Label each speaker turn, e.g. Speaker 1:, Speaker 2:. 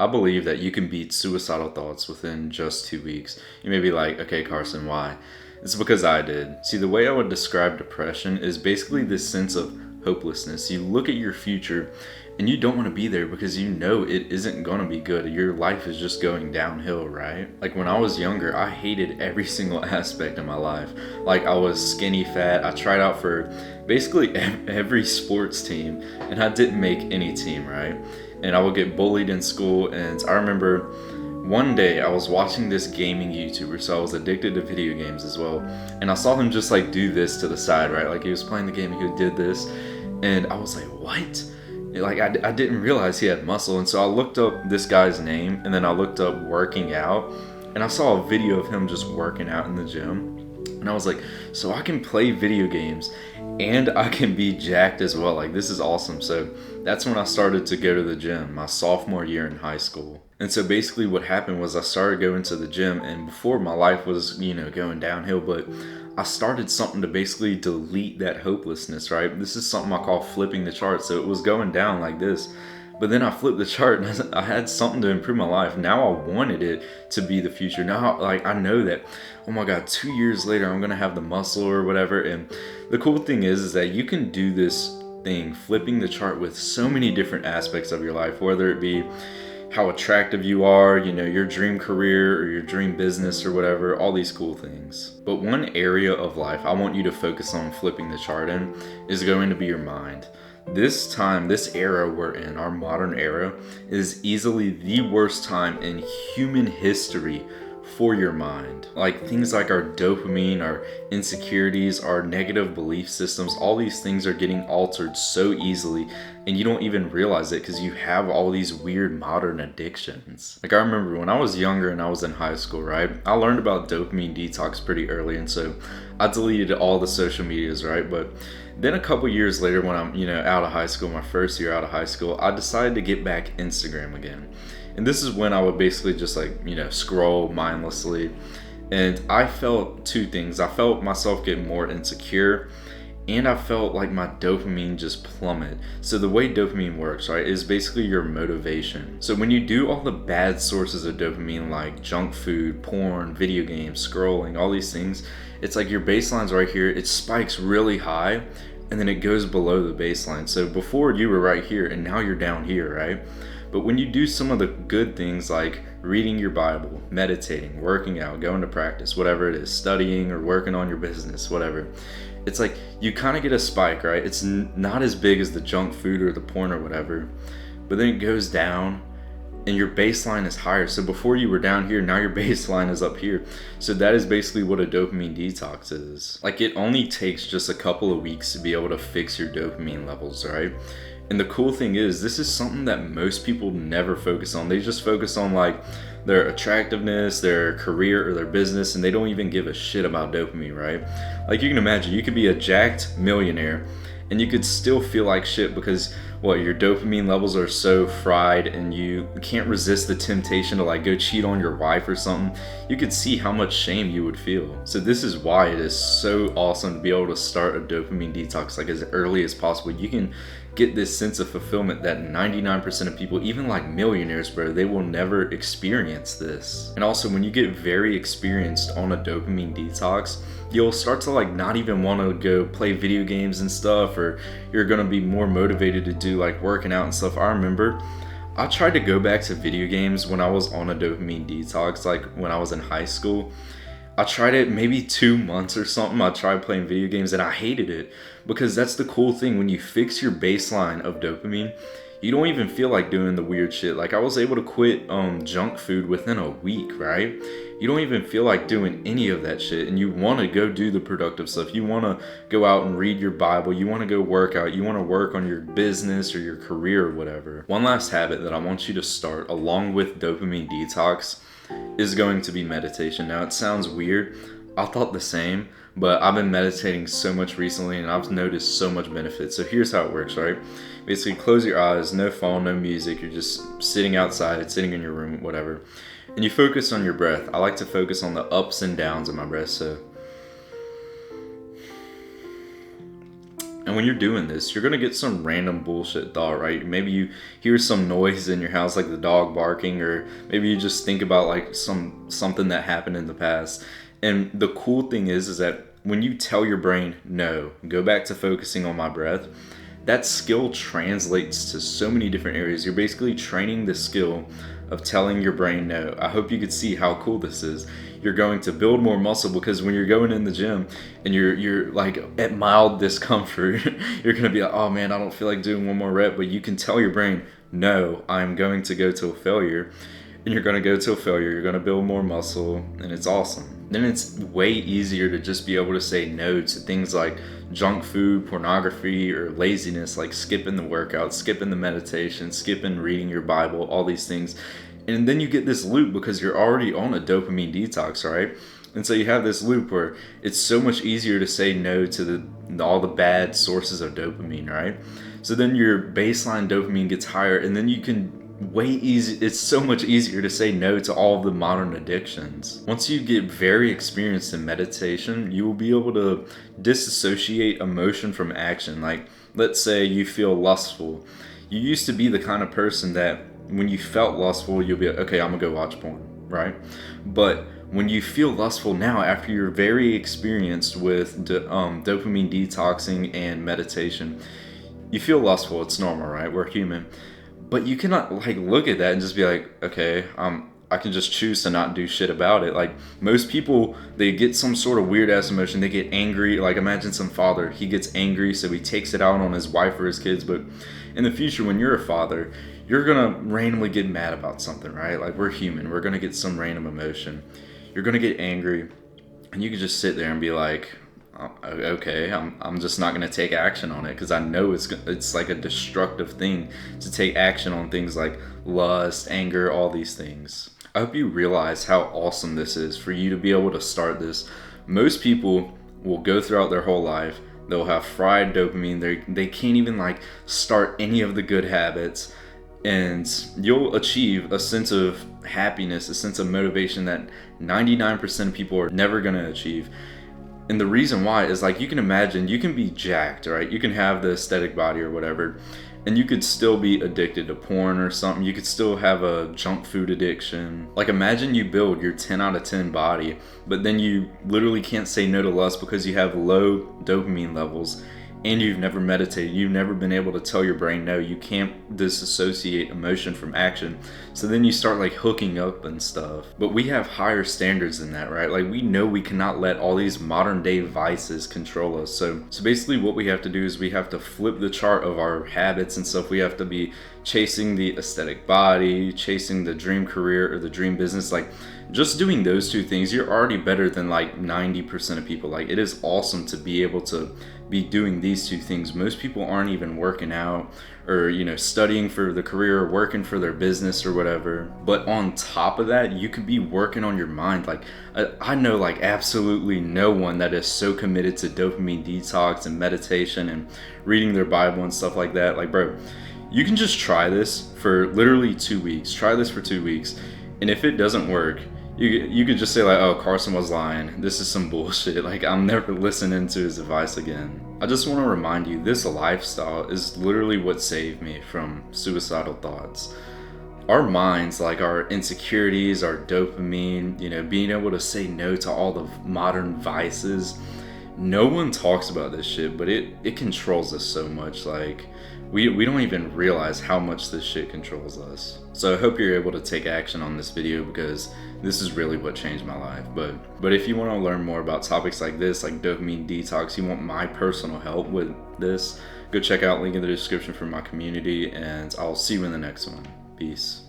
Speaker 1: I believe that you can beat suicidal thoughts within just 2 weeks. You may be like, okay, Carson, why? It's because I did. See, the way I would describe depression is basically this sense of hopelessness. You look at your future and you don't want to be there because you know it isn't going to be good. Your life is just going downhill, right? Like when I was younger, I hated every single aspect of my life. Like I was skinny fat. I tried out for basically every sports team and I didn't make any team, right? And I would get bullied in school. And I remember one day I was watching this gaming YouTuber, so I was addicted to video games as well. And I saw him just like do this to the side, right? Like he was playing the game and he did this. And I was like, what? Like I didn't realize he had muscle. And so I looked up this guy's name and then I looked up working out. And I saw a video of him just working out in the gym. And I was like, so I can play video games and I can be jacked as well. Like, this is awesome. So that's when I started to go to the gym, my sophomore year in high school. And so basically what happened was I started going to the gym, and before my life was, going downhill, but I started something to basically delete that hopelessness, right? This is something I call flipping the chart. So it was going down like this. But then I flipped the chart and I had something to improve my life. Now I wanted it to be the future. Now, like, I know that, oh my God, 2 years later, I'm going to have the muscle or whatever. And the cool thing is that you can do this thing, flipping the chart, with so many different aspects of your life, whether it be how attractive you are, your dream career or your dream business or whatever, all these cool things. But one area of life I want you to focus on flipping the chart in is going to be your mind. This time, this era we're in, our modern era, is easily the worst time in human history for your mind. Like things like our dopamine, our insecurities, our negative belief systems, all these things are getting altered so easily, and you don't even realize it because you have all these weird modern addictions. Like I remember when I was younger and I was in high school, right? I learned about dopamine detox pretty early, and so I deleted all the social medias, right? But then a couple years later, when I'm, out of high school, my first year out of high school, I decided to get back Instagram again. And this is when I would basically just scroll mindlessly. And I felt two things. I felt myself get more insecure, and I felt like my dopamine just plummet. So the way dopamine works, right, is basically your motivation. So when you do all the bad sources of dopamine, like junk food, porn, video games, scrolling, all these things, it's like your baseline's right here. It spikes really high, and then it goes below the baseline. So before you were right here, and now you're down here, right? But when you do some of the good things like reading your Bible, meditating, working out, going to practice, whatever it is, studying or working on your business, whatever, it's like you kind of get a spike, right? It's not as big as the junk food or the porn or whatever, but then it goes down and your baseline is higher. So before you were down here, now your baseline is up here. So that is basically what a dopamine detox is. Like it only takes just a couple of weeks to be able to fix your dopamine levels, right? And the cool thing is, this is something that most people never focus on. They just focus on like their attractiveness, their career, or their business, and they don't even give a shit about dopamine, right? Like you can imagine, you could be a jacked millionaire and you could still feel like shit because your dopamine levels are so fried and you can't resist the temptation to like go cheat on your wife or something. You could see how much shame you would feel. So this is why it is so awesome to be able to start a dopamine detox like as early as possible. You can get this sense of fulfillment that 99% of people, even like millionaires, bro, they will never experience this. And also when you get very experienced on a dopamine detox, you'll start to like not even want to go play video games and stuff, or you're going to be more motivated to do like working out and stuff. I remember I tried to go back to video games when I was on a dopamine detox, like when I was in high school. I tried it maybe 2 months or something. I tried playing video games and I hated it, because that's the cool thing. When you fix your baseline of dopamine, you don't even feel like doing the weird shit. Like I was able to quit junk food within a week, right? You don't even feel like doing any of that shit, and you want to go do the productive stuff. You want to go out and read your Bible. You want to go work out. You want to work on your business or your career or whatever. One last habit that I want you to start along with dopamine detox is going to be meditation. Now it sounds weird. I thought the same, but I've been meditating so much recently and I've noticed so much benefit. So here's how it works, right? Basically close your eyes, no phone, no music. You're just sitting outside, sitting in your room, whatever. And you focus on your breath. I like to focus on the ups and downs of my breath. So And when you're doing this, you're gonna get some random bullshit thought, right? Maybe you hear some noise in your house, like the dog barking, or maybe you just think about like something that happened in the past. And the cool thing is that when you tell your brain, no, go back to focusing on my breath, that skill translates to so many different areas. You're basically training the skill of telling your brain no. I hope you could see how cool this is. You're going to build more muscle, because when you're going in the gym and you're like at mild discomfort, you're gonna be like, oh man, I don't feel like doing one more rep. But you can tell your brain, no, I'm going to go to a failure. And you're gonna go to a failure, you're gonna build more muscle, and it's awesome. Then it's way easier to just be able to say no to things like junk food, pornography, or laziness, like skipping the workout, skipping the meditation, skipping reading your Bible, all these things. And then you get this loop because you're already on a dopamine detox, right? And so you have this loop where it's so much easier to say no to all the bad sources of dopamine, right? So then your baseline dopamine gets higher, and then you can it's so much easier to say no to all of the modern addictions. Once you get very experienced in meditation, you will be able to disassociate emotion from action. Like, let's say you feel lustful. You used to be the kind of person that when you felt lustful, you'll be like, okay, I'm gonna go watch porn, right? But when you feel lustful now, after you're very experienced with dopamine detoxing and meditation, you feel lustful. It's normal, right? We're human. But you cannot like look at that and just be like, okay, I can just choose to not do shit about it. Like, most people, they get some sort of weird ass emotion. They get angry. Like, imagine some father, he gets angry, so he takes it out on his wife or his kids. But in the future, when you're a father, you're gonna randomly get mad about something, right? Like, we're human. We're gonna get some random emotion. You're gonna get angry, and you can just sit there and be like, okay, I'm just not going to take action on it, because I know it's like a destructive thing to take action on things like lust, anger, all these things. I hope you realize how awesome this is for you to be able to start this. Most people will go throughout their whole life, they'll have fried dopamine, they can't even like start any of the good habits, and you'll achieve a sense of happiness, a sense of motivation that 99% of people are never going to achieve. And the reason why is, like, you can imagine, you can be jacked, right? You can have the aesthetic body or whatever, and you could still be addicted to porn or something. You could still have a junk food addiction. Like, imagine you build your 10 out of 10 body, but then you literally can't say no to lust because you have low dopamine levels, and you've never meditated. You've never been able to tell your brain no. You can't disassociate emotion from action. So then you start like hooking up and stuff. But we have higher standards than that, right? Like, we know we cannot let all these modern day vices control us. So basically what we have to do is we have to flip the chart of our habits and stuff. We have to be chasing the aesthetic body, chasing the dream career or the dream business. Like, just doing those two things, you're already better than like 90% of people. Like, it is awesome to be able to be doing these two things. Most people aren't even working out or, you know, studying for the career or working for their business or whatever. But on top of that, you could be working on your mind. Like, I know like absolutely no one that is so committed to dopamine detox and meditation and reading their Bible and stuff like that. Like, bro, you can just try this for literally 2 weeks. Try this for 2 weeks. And if it doesn't work, you could just say like, oh, Carson was lying. This is some bullshit. Like, I'm never listening to his advice again. I just want to remind you, this lifestyle is literally what saved me from suicidal thoughts. Our minds, like our insecurities, our dopamine, you know, being able to say no to all the modern vices. No one talks about this shit, but it controls us so much. Like, we don't even realize how much this shit controls us. So I hope you're able to take action on this video, because this is really what changed my life. But if you want to learn more about topics like this, like dopamine detox, you want my personal help with this, go check out link in the description for my community, and I'll see you in the next one. Peace.